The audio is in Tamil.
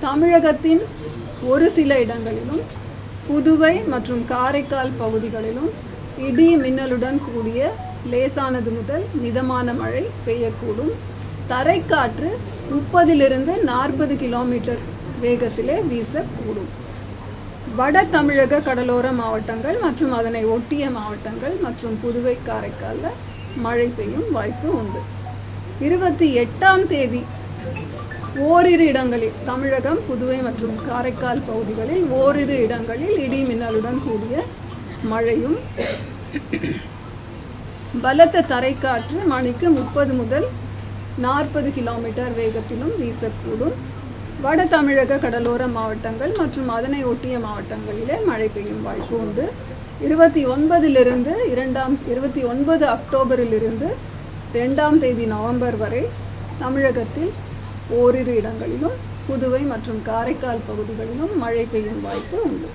தமிழகத்தின் ஒரு சில இடங்களிலும் புதுவை மற்றும் காரைக்கால் பகுதிகளிலும் இடி மின்னலுடன் கூடிய லேசானது முதல் மிதமான மழை பெய்யக்கூடும். தரைக்காற்று 30 to 40 கிலோமீட்டர் வேகத்திலே வீசக்கூடும். வட தமிழக கடலோர மாவட்டங்கள் மற்றும் அதனை ஒட்டிய மாவட்டங்கள் மற்றும் புதுவை காரைக்காலில் மழை பெய்யும் வாய்ப்பு உண்டு. 28ஆம் தேதி ஓரிரு இடங்களில் தமிழகம், புதுவை மற்றும் காரைக்கால் பகுதிகளில் ஓரிரு இடங்களில் இடி மின்னலுடன் கூடிய மழையும் பலத்த தரைக்காற்று மணிக்கு 30 முதல் 40 கிலோமீட்டர் வேகத்திலும் வீசக்கூடும். வட தமிழக கடலோர மாவட்டங்கள் மற்றும் அதனை ஒட்டிய மாவட்டங்களிலே மழை பெய்யும் வாய்ப்பு உண்டு. 29 அக்டோபரிலிருந்து 2ஆம் தேதி நவம்பர் வரை தமிழகத்தில் ஓரிரு இடங்களிலும் புதுவை மற்றும் காரைக்கால் பகுதிகளிலும் மழை பெய்யும் வாய்ப்பு உண்டு.